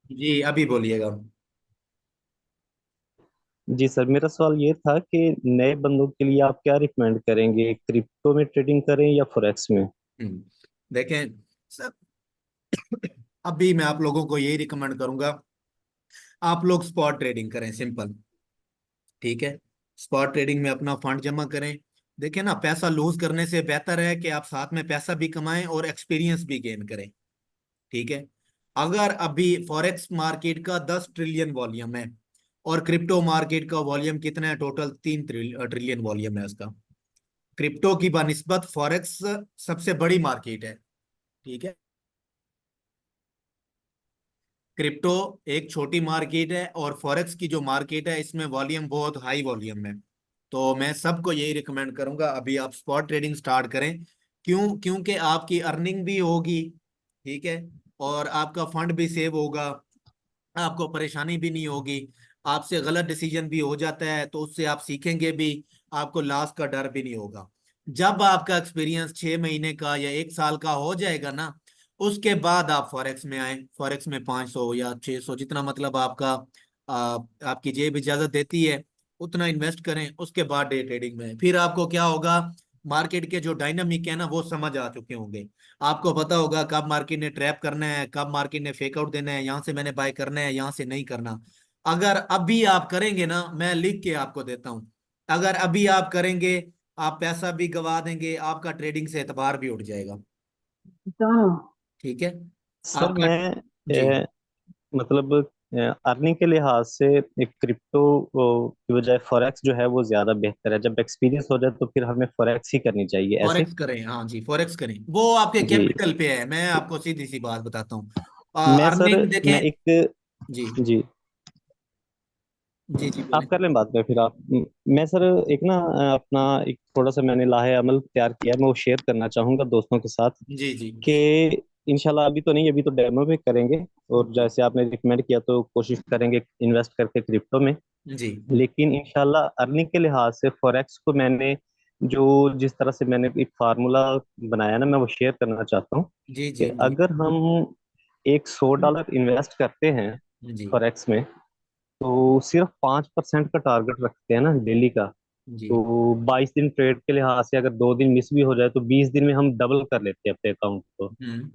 जी अभी बोलिएगा। जी सर, मेरा सवाल ये था कि नए बंदों के लिए आप क्या रिकमेंड करेंगे, क्रिप्टो में ट्रेडिंग करें या फॉरेक्स में? हम्म, देखें सर, अभी मैं आप लोगों को यही रिकमेंड करूंगा, आप लोग स्पॉट ट्रेडिंग करें, सिंपल। ठीक है, स्पॉट ट्रेडिंग में अपना फंड जमा करें। देखिए ना, पैसा लूज करने से बेहतर है कि आप साथ में पैसा भी कमाएं और एक्सपीरियंस भी गेन करें। ठीक है, अगर अभी फॉरेक्स मार्केट का 10 ट्रिलियन वॉल्यूम है और क्रिप्टो मार्केट का वॉल्यूम कितना है, टोटल 3 ट्रिलियन वॉल्यूम है उसका। क्रिप्टो की बनिस्बत फॉरेक्स सबसे बड़ी मार्केट है। ठीक है, क्रिप्टो एक छोटी मार्केट है और फॉरेक्स की जो मार्केट है इसमें वॉल्यूम बहुत हाई वॉल्यूम है। तो मैं सबको यही रिकमेंड करूंगा, अभी आप स्पॉट ट्रेडिंग स्टार्ट करें। क्योंकि आपकी अर्निंग भी होगी। ठीक है, और आपका फंड भी सेव होगा, आपको परेशानी भी नहीं होगी। आपसे गलत डिसीजन भी हो जाता है तो उससे आप सीखेंगे भी, आपको लॉस का डर भी नहीं होगा। जब आपका एक्सपीरियंस 6 महीने का या 1 साल का हो जाएगा ना, उसके बाद आप फॉरेक्स में आए। फॉरेक्स में 500 या 600 जितना मतलब आपका आपकी जेब इजाजत देती है उतना इन्वेस्ट करें। उसके बाद डे ट्रेडिंग में फिर आपको क्या होगा, मार्केट के जो डायनामिक है ना वो समझ आ चुके होंगे। आपको पता होगा कब मार्केट ने ट्रैप करना है, कब मार्केट ने फेक आउट देना है, यहाँ से मैंने बाय करना है, यहाँ से नहीं करना। अगर अभी आप करेंगे ना, मैं लिख के आपको देता हूँ, अगर अभी आप करेंगे, आप पैसा भी गवा देंगे, आपका ट्रेडिंग से एतबार भी उठ जाएगा। ठीक है, सर आपका। मैं जी, मतलब अर्निंग के लिहाज से एक क्रिप्टो की बजाय फॉरेक्स जो है वो ज्यादा बेहतर है। जब एक्सपीरियंस हो जाए तो फिर हमें फॉरेक्स ही करनी चाहिए, ऐसे? फॉरेक्स करें, हाँ जी फॉरेक्स करें, वो आपके जी। कैपिटल पे है। मैं आपको सीधी सी बात बताता हूँ, मैं सर अर्निंग मैं देखें। एक जी जी, जी जी बोलें। आप कर लें बाद में, फिर आप। मैं सर एक ना अपना एक थोड़ा सा मैंने लाहे अमल तैयार किया है, मैं वो शेयर करना चाहूंगा दोस्तों के साथ। जी जी कि इंशाल्लाह अभी तो नहीं, अभी तो डेमो पे करेंगे। और जी जैसे आपने रिकमेंड किया तो कोशिश करेंगे इन्वेस्ट करके क्रिप्टो में। जी लेकिन इंशाल्लाह अर्निंग के लिहाज से फॉरेक्स को मैंने जो जिस तरह से मैंने एक फार्मूला बनाया ना, मैं वो शेयर करना चाहता हूँ। जी कि जी जी अगर हम एक $100 इन्वेस्ट करते हैं जी फॉरेक्स में, तो सिर्फ 5% का टारगेट रखते हैं ना डेली का। जी तो 22 दिन ट्रेड के लिहाज से अगर 2 दिन मिस भी हो जाए तो 20 दिन में हम डबल कर लेते हैं अपने अकाउंट को। हम्म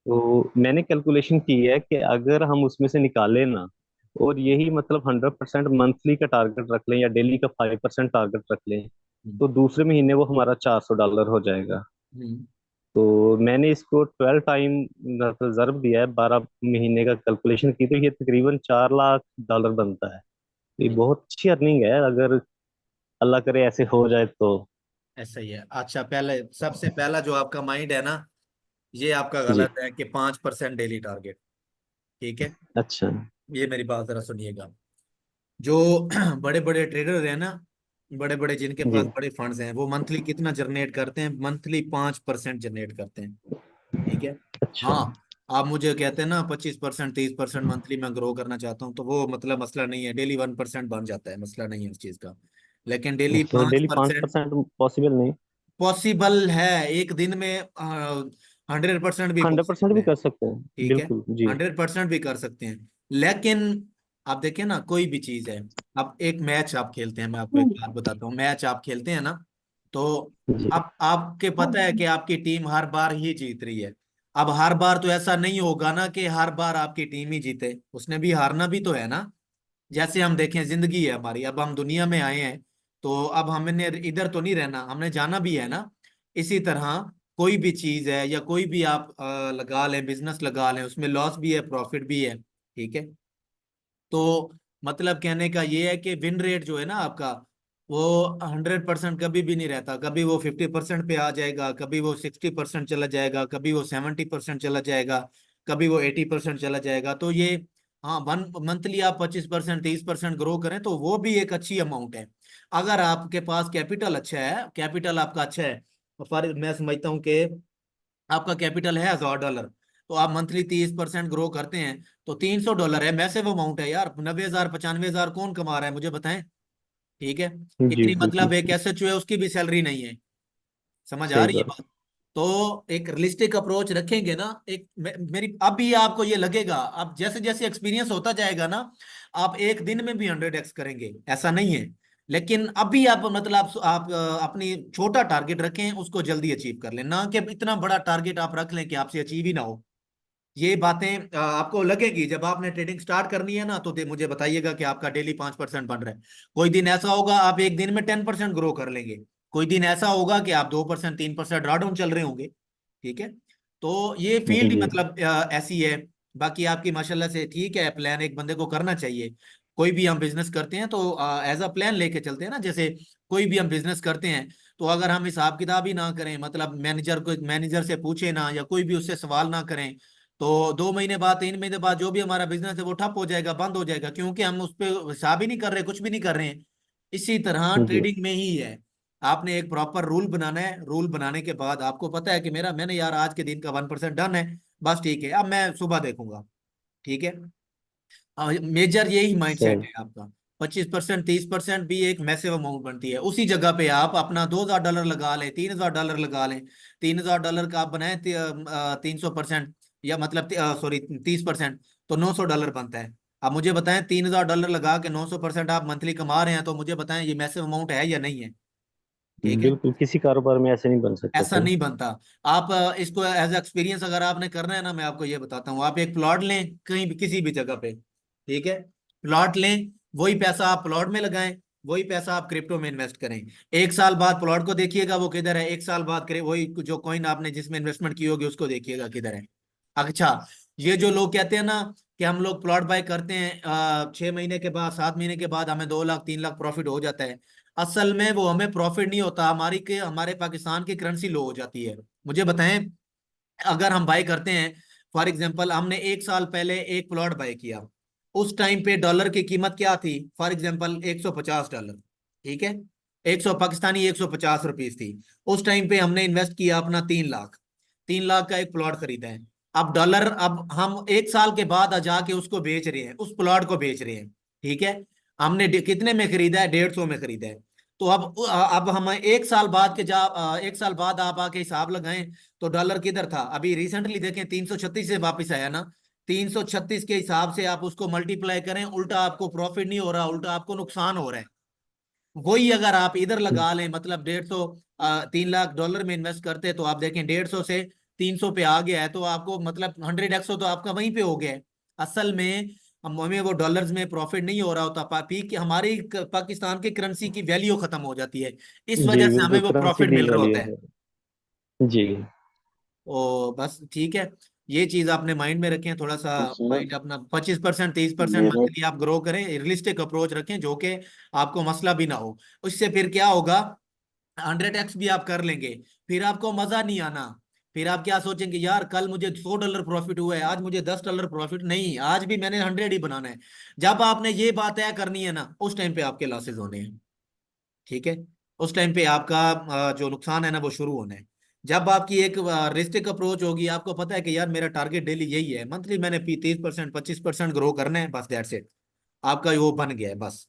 तो मैंने कैलकुलेशन की है कि अगर हम उसमें से निकालें ना, और यही मतलब 100% मंथली का टारगेट रख लें या डेली का 5% टारगेट रख लें, हम्म तो दूसरे महीने वो हमारा $400 हो जाएगा। हम्म, तो मैंने इसको 12 टाइम रिजर्व दिया है, 12 महीने का कैलकुलेशन की, तो ये तकरीबन $4 लाख बनता है। तो ये हम्म। बहुत अच्छी अर्निंग है, अगर अल्लाह करे ऐसे हो जाए तो। ऐसा ही है। अच्छा, पहले सबसे पहला जो आपका माइंड है ना, ये आपका जी। गलत है कि 5% डेली टारगेट। ठीक है, अच्छा। ये मेरी बात जरा सुनिएगा। जो बड़े बड़े ट्रेडर है ना, बड़े बड़े जिनके पास जी। बड़े फंड्स हैं, वो मंथली कितना जनरेट करते हैं, मंथली 5% जनरेट करते हैं। ठीक है, अच्छा। हाँ। आप मुझे कहते हैं ना 25% 30% मंथली मैं ग्रो करना चाहता हूँ, तो वो मतलब मसला नहीं है, डेली 1% बन जाता है, मसला नहीं है उस चीज का। लेकिन डेली अच्छा, पांच डेली पाँच परसेंट परसेंट पॉसिबल नहीं? पॉसिबल है, एक दिन में 100% भी 100% पॉसिबल भी है। कर सकते हैं, ठीक है, बिल्कुल जी। 100% भी कर सकते हैं। लेकिन आप देखिए ना, कोई भी चीज है, अब एक मैच आप खेलते हैं, मैं आपको एक बात बताता हूँ, मैच आप खेलते हैं ना, तो जी। अब आपके पता है कि आपकी टीम हर बार ही जीत रही है। अब हर बार तो ऐसा नहीं होगा ना कि हर बार आपकी टीम ही जीते, उसने भी हारना भी तो है ना। जैसे हम देखें, जिंदगी है हमारी, अब हम दुनिया में आए हैं, तो अब हमने इधर तो नहीं रहना, हमने जाना भी है ना। इसी तरह कोई भी चीज है या कोई भी आप लगा लें, बिजनेस लगा लें, उसमें लॉस भी है प्रॉफिट भी है। ठीक है, तो मतलब कहने का ये है कि विन रेट जो है ना आपका, वो 100% कभी भी नहीं रहता। कभी वो 50% पे आ जाएगा, कभी वो 60% चला जाएगा, कभी वो 70% चला जाएगा, कभी वो 80% चला जाएगा। तो ये, हाँ, वन मंथली आप 25% 30% ग्रो करें तो वो भी एक अच्छी अमाउंट है। अगर आपके पास कैपिटल अच्छा है, कैपिटल आपका अच्छा है, फॉर मैं समझता हूँ कि आपका कैपिटल है $1000, तो आप मंथली 30% ग्रो करते हैं, तो $300 है, मैसिव अमाउंट है यार। 90,000 95,000 कौन कमा रहा है, मुझे बताएं। ठीक है, जी इतनी बिल्कुल मतलब एक सही। ऐसे जो है उसकी भी सैलरी नहीं है। समझ आ सही रही है बात। बात। तो एक रियलिस्टिक अप्रोच रखेंगे ना, एक मेरी अभी आपको ये लगेगा, अब जैसे जैसे एक्सपीरियंस होता जाएगा ना, आप एक दिन में भी 100x करेंगे, ऐसा नहीं है। लेकिन अभी आप मतलब आप अपनी छोटा टारगेट रखें, उसको जल्दी अचीव कर लें, ना कि इतना बड़ा टारगेट आप रख लें कि आपसे अचीव ही ना हो। ये बातें आपको लगेगी जब आपने ट्रेडिंग स्टार्ट करनी है ना, तो मुझे बताइएगा कि आपका डेली 5% बन रहा है। कोई दिन ऐसा होगा आप एक दिन में 10% ग्रो कर लेंगे, कोई दिन ऐसा होगा कि आप 2% 3% ड्रॉडाउन चल रहे होंगे। ठीक है। तो ये जी फील्ड ही जी मतलब ऐसी है। बाकी आपकी माशाल्लाह से ठीक है, प्लान एक बंदे को करना चाहिए। कोई भी हम बिजनेस करते हैं तो एज अ प्लान लेके चलते हैं ना, जैसे कोई भी हम बिजनेस करते हैं, तो अगर हम हिसाब किताब ही ना करें, मतलब मैनेजर से पूछे ना, या कोई भी उससे सवाल ना करें, तो 2 महीने बाद 3 महीने बाद जो भी हमारा बिजनेस है वो ठप हो जाएगा, बंद हो जाएगा, क्योंकि हम उस पर हिसाब ही नहीं कर रहे, कुछ भी नहीं कर रहे हैं। इसी तरह जी। ट्रेडिंग में ही है। आपने एक प्रॉपर रूल बनाना है, रूल बनाने के बाद आपको पता है कि मैंने यार आज के दिन का 1% डन है, बस ठीक है, अब मैं सुबह देखूंगा। ठीक है। मेजर यही माइंडसेट सही। है आपका। 25% 30% भी एक मैसिव अमाउंट बनती है, उसी जगह पे आप अपना $2,000 लगा लें, $3,000 लगा लें। $3,000 का आप बनाए 300%, या मतलब सॉरी 30%, तो $900 बनता है। अब मुझे बताएं, $3,000 लगा के 900% आप मंथली कमा रहे हैं, तो मुझे बताएं ये मैसिव अमाउंट है या नहीं है। ठीक है। बिल्कुल, किसी कारोबार में ऐसे नहीं बन सकते ऐसा भाई। नहीं बनता। आप इसको एज एक्सपीरियंस अगर आपने करना है ना, मैं आपको ये बताता हूँ, आप एक प्लॉट लें कहीं भी किसी भी जगह पे। ठीक है। प्लॉट लें, वही पैसा आप प्लॉट में लगाएं, वही पैसा आप क्रिप्टो में इन्वेस्ट करें। 1 साल बाद प्लॉट को देखिएगा वो किधर है, 1 साल बाद वही जो कॉइन आपने जिसमें इन्वेस्टमेंट की होगी उसको देखिएगा किधर है। अच्छा, ये जो लोग कहते हैं ना कि हम लोग प्लॉट बाय करते हैं 6 महीने के बाद 7 महीने के बाद हमें 2 लाख 3 लाख प्रॉफिट हो जाता है, असल में वो हमें प्रॉफिट नहीं होता, हमारे पाकिस्तान की करेंसी लो हो जाती है। मुझे बताएं, अगर हम बाय करते हैं, फॉर एग्जांपल हमने 1 साल पहले एक प्लॉट बाय किया, उस टाइम पे डॉलर की कीमत क्या थी, फॉर एग्जांपल $150। ठीक है। 150 रुपीज थी। उस टाइम पे हमने इन्वेस्ट किया अपना 3 लाख, 3 लाख का एक प्लॉट खरीदा है। अब हम 1 साल के बाद जाके उसको बेच रहे हैं, उस प्लॉट को बेच रहे हैं। ठीक है। हमने कितने में खरीदा है, 150 में खरीदा है। तो अब हम 1 साल बाद 1 साल बाद आप आके हिसाब लगाएं, तो डॉलर किधर था, अभी रिसेंटली देखें 336 से वापस आया ना। 336 के हिसाब से आप उसको मल्टीप्लाई करें, उल्टा आपको प्रॉफिट नहीं हो रहा, उल्टा आपको नुकसान हो रहा है। वही अगर आप इधर लगा लें, मतलब 150 $3 लाख में इन्वेस्ट करते, तो आप देखें 150 से 300 पे आ गया है, तो आपको मतलब 100x तो आपका वहीं पे हो गया है। असल में हमें वो डॉलर्स में प्रॉफिट नहीं हो रहा होता, पापी कि हमारी पाकिस्तान की करेंसी की वैल्यू खत्म हो जाती है, इस जी वजह से हमें बिल्कुल, वो करेंसी प्रॉफिट डी मिल रहा वैल्यू होता है। है। जी। ओ बस ठीक है। ये चीज आपने माइंड में रखें, थोड़ा सा इसमें माइंड अपना 25% 30% मेरे मंथली आप ग्रो करें, रियलिस्टिक अप्रोच रखें, जो कि आपको मसला भी ना हो। उससे फिर क्या होगा, 100x भी आप कर लेंगे, फिर आपको मजा नहीं आना। फिर आप क्या सोचेंगे, यार कल मुझे $100 प्रॉफिट हुआ है, आज मुझे $10 प्रॉफिट नहीं, आज भी मैंने 100 ही बनाना है। जब आपने ये बात तय करनी है ना, उस टाइम पे आपके लॉसेस होने हैं। ठीक है। उस टाइम पे आपका जो नुकसान है ना वो शुरू होना है। जब आपकी एक रिस्टिक अप्रोच होगी, आपको पता है कि यार मेरा टारगेट डेली यही है, मंथली मैंने 30% 25% ग्रो करना है, बस दैट्स इट। आपका वो बन गया है, बस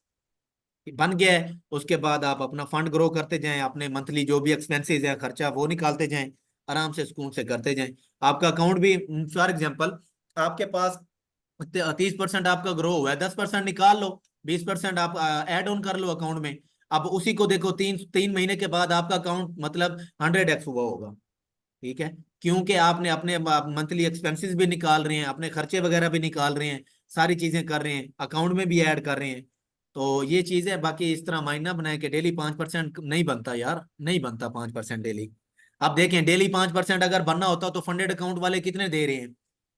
बन गया है। उसके बाद आप अपना फंड ग्रो करते जाएं, अपने मंथली जो भी एक्सपेंसेस है खर्चा वो निकालते जाएं, आराम से सुकून से करते जाएं। आपका अकाउंट भी, फॉर एग्जांपल, आपके पास 30% आपका ग्रो हुआ है, 10% निकाल लो, 20% आप ऐड ऑन कर लो अकाउंट में। अब उसी को देखो, 3 3 महीने के बाद आपका अकाउंट मतलब 100x हुआ होगा। ठीक है। क्योंकि आपने अपने मंथली एक्सपेंसेस भी निकाल रहे हैं, अपने खर्चे वगैरह भी निकाल रहे हैं, सारी चीजें कर रहे हैं, अकाउंट में भी ऐड कर रहे हैं। तो ये चीज है। बाकी इस तरह माइंड ना बनाए कि डेली 5% नहीं बनता यार, नहीं बनता 5% डेली। अब देखें, डेली 5% अगर बनना होता तो फंडेड अकाउंट वाले कितने दे रहे हैं।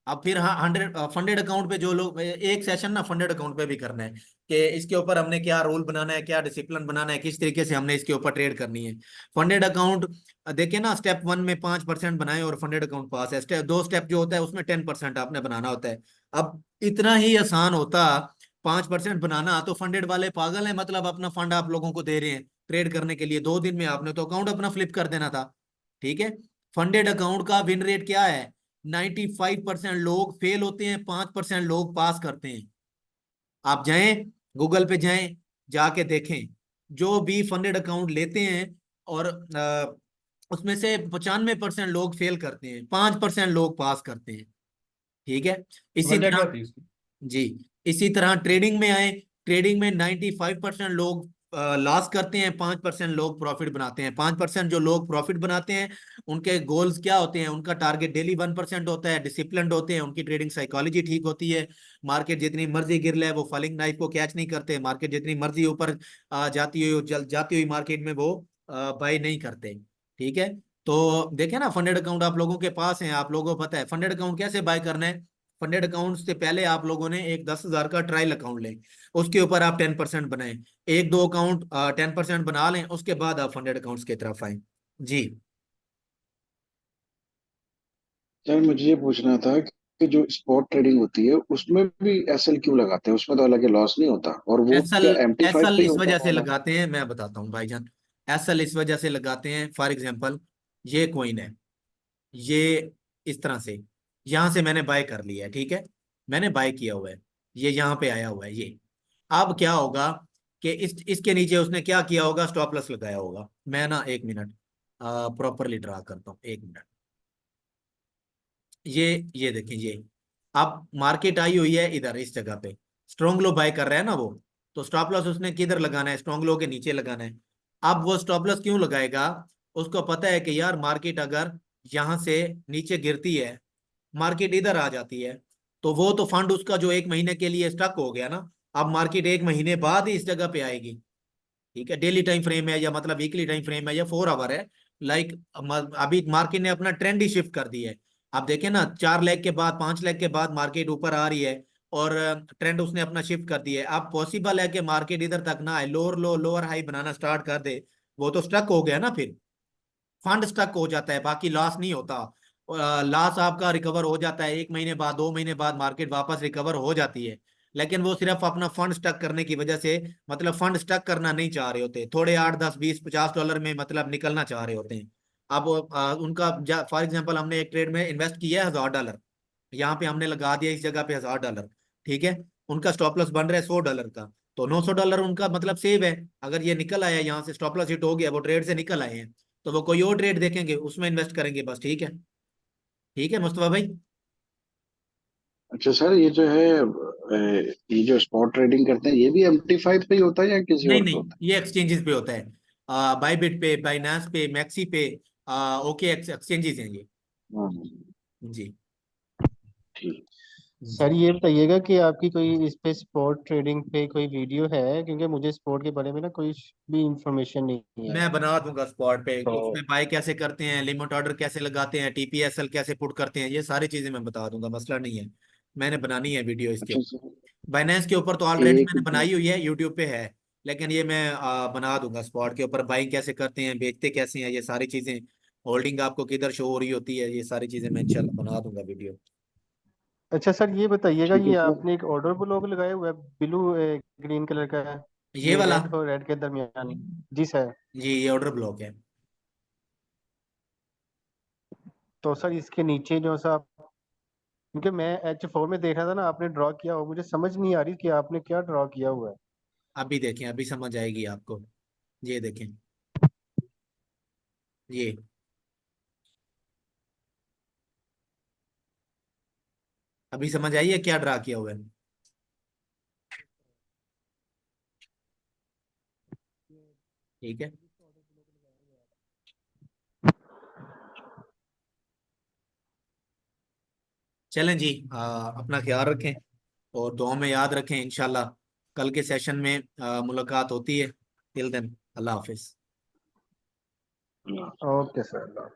अब फिर हाँ, 100 फंडेड अकाउंट पे जो लोग, एक सेशन ना फंडेड अकाउंट पे भी करना है कि इसके ऊपर हमने क्या रूल बनाना है, क्या डिसिप्लिन बनाना है, किस तरीके से हमने इसके ऊपर ट्रेड करनी है। फंडेड अकाउंट देखिए ना, स्टेप 1 में 5% बनाए और फंडेड अकाउंट पास है, स्टेप 2 स्टेप जो होता है उसमें 10% आपने बनाना होता है। अब इतना ही आसान होता 5% बनाना, तो फंडेड वाले पागल हैं, मतलब अपना फंड आप लोगों को दे रहे हैं ट्रेड करने के लिए, 2 दिन में आपने तो अकाउंट अपना फ्लिप कर देना था। ठीक है। फंडेड अकाउंट का विन रेट क्या है, 95% लोग फेल होते हैं, 5% लोग पास करते हैं। आप जाएं, गूगल पे जाएं, जाके देखें, जो भी फंडेड अकाउंट लेते हैं और उसमें से 95% लोग फेल करते हैं, 5% लोग पास करते हैं। ठीक है। इसी वजह क्या तरह, थी इसकी? जी, इसी तरह ट्रेडिंग में आए, ट्रेडिंग में 95% लोग लॉस करते हैं, 5% लोग प्रॉफिट बनाते हैं। 5% जो लोग प्रॉफिट बनाते हैं, उनके गोल्स क्या होते हैं? उनका टारगेट डेली 1% होता है, डिसिप्लिन्ड होते हैं, उनकी ट्रेडिंग साइकोलॉजी ठीक होती है। मार्केट जितनी मर्जी गिर ले वो फॉलिंग नाइफ को कैच नहीं करते, मार्केट जितनी मर्जी ऊपर जाती हुई मार्केट में वो बाई नहीं करते। ठीक है। तो देखे ना, फंडेड अकाउंट आप लोगों के पास है, आप लोगों को पता है फंडेड अकाउंट कैसे बाय करना है। फंडेड अकाउंट से पहले आप लोगों ने एक 10,000 का ट्रायल अकाउंट लें, उसके ऊपर आप 10% बनाएं। एक दो अकाउंट 10% बना लें, उसके बाद आप फंडेड अकाउंट्स की तरफ आए। जी। सर मुझे ये पूछना था कि जो स्पॉट ट्रेडिंग होती है उसमें भी एसएल क्यों लगाते हैं? उसमें तो अलग लॉस नहीं होता, और वो एसएल, क्या MT5 एसएल पे ही इस होता वजह है से वाला? लगाते हैं, मैं बताता हूँ भाईजान। एसएल इस वजह से लगाते हैं, फॉर एग्जांपल ये कॉइन है, ये इस तरह से यहां से मैंने बाय कर लिया है। ठीक है, मैंने बाय किया हुआ है, ये यहाँ पे आया हुआ है ये। अब क्या होगा कि इसके नीचे उसने क्या किया होगा? स्टॉप लॉस लगाया होगा। मैं ना, एक मिनट, प्रॉपरली ड्रा करता हूँ, एक मिनट। ये देखें, ये अब मार्केट आई हुई है इधर इस जगह पे, स्ट्रॉन्ग लो बाय कर रहा है ना वो। तो स्टॉप लॉस उसने किधर लगाना है? स्ट्रॉन्ग लो के नीचे लगाना है। अब वो स्टॉप लॉस क्यों लगाएगा? उसको पता है कि यार मार्केट अगर यहाँ से नीचे गिरती है, मार्केट इधर आ जाती है, तो वो तो फंड उसका जो 1 महीने के लिए स्टक हो गया ना, अब मार्केट 1 महीने बाद ही इस जगह पे आएगी। ठीक है, डेली टाइम फ्रेम है या मतलब वीकली टाइम फ्रेम है या 4 आवर है, लाइक अभी मार्केट ने अपना ट्रेंड ही शिफ्ट कर दिया है। आप देखें ना, 4 लेग के बाद, 5 लेग के बाद मार्केट ऊपर आ रही है, और ट्रेंड उसने अपना शिफ्ट कर दिया है। अब पॉसिबल है कि मार्केट इधर तक ना आए, लोअर लो लोअर हाई बनाना स्टार्ट कर दे, वो तो स्टक हो गया ना, फिर फंड स्टक हो जाता है, बाकी लॉस नहीं होता। लॉस आपका रिकवर हो जाता है 1 महीने बाद, 2 महीने बाद मार्केट वापस रिकवर हो जाती है। लेकिन वो सिर्फ अपना फंड स्टक करने की वजह से, मतलब फंड स्टक करना नहीं चाह रहे होते, थोड़े 8 10 20 50 डॉलर में मतलब निकलना चाह रहे होते हैं। अब उनका, फॉर एग्जाम्पल हमने एक ट्रेड में इन्वेस्ट किया है 1,000 डॉलर, यहाँ पे हमने लगा दिया इस जगह पे 1,000 डॉलर। ठीक है, उनका स्टॉप लॉस बन रहा है 100 डॉलर का, तो 900 डॉलर उनका मतलब सेव है। अगर ये निकल आया यहाँ से, स्टॉप लॉस हिट हो गया, वो ट्रेड से निकल आए हैं, तो वो कोई और ट्रेड देखेंगे, उसमें इन्वेस्ट करेंगे बस। ठीक है, ठीक है मुस्तफा भाई। अच्छा सर, ये जो है ये जो स्पॉट ट्रेडिंग करते हैं ये भी MT5 पे ही होता है या किसी नहीं और पे नहीं, होता ये एक्सचेंजेस पे होता है, बाईबिट पे, बाइनांस पे, मैक्सी पे, ओके एक्सचेंजेस हैं ये। है? हाँ, जी। ठीक। जी, सर ये बताइएगा कि आपकी कोई इस पे स्पोर्ट ट्रेडिंग पे कोई वीडियो है, क्योंकि मुझे स्पोर्ट के बारे में ना कोई भी इंफॉर्मेशन नहीं है। मैं बना दूंगा स्पॉट पे, तो उसमें बाय कैसे करते हैं, लिमिट ऑर्डर कैसे लगाते हैं, टीपीएसएल कैसे पुट करते हैं, ये सारी चीजें मैं बता दूंगा, मसला नहीं है। मैंने बनानी है वीडियो इसके अच्छा ऊपर। सर, बाइनेंस के ऊपर तो ऑलरेडी एक मैंने बनाई हुई है, यूट्यूब पे है। लेकिन ये मैं बना दूंगा स्पॉट के ऊपर, बाइंग कैसे करते हैं, बेचते कैसे हैं, ये सारी चीजें, होल्डिंग आपको किधर शो हो रही होती है, ये सारी चीजें मैं इंशाल्लाह बना दूंगा वीडियो। अच्छा सर ये बताइएगा, ठीक है ये सर। आपने एक ऑर्डर ब्लॉक लगाया हुआ है ब्लू ग्रीन कलर का है, ये ये वाला, रेड और रेड के दरमियान। जी सर। जी ये ऑर्डर ब्लॉक है। तो सर इसके नीचे जो सा, क्योंकि मैं H4 में देख रहा था ना, आपने ड्रॉ किया हो, मुझे समझ नहीं आ रही कि आपने क्या ड्रॉ किया हुआ है। अभी देखें, अभी समझ आएगी आपको। ये देखें, ये अभी समझ आई है क्या ड्रा किया हुआ है? ठीक है, चलें जी, अपना ख्याल रखें और दुआ में याद रखें, इंशाल्लाह कल के सेशन में मुलाकात होती है। टिल देन, अल्लाह हाफिज। हाँ। Okay sir.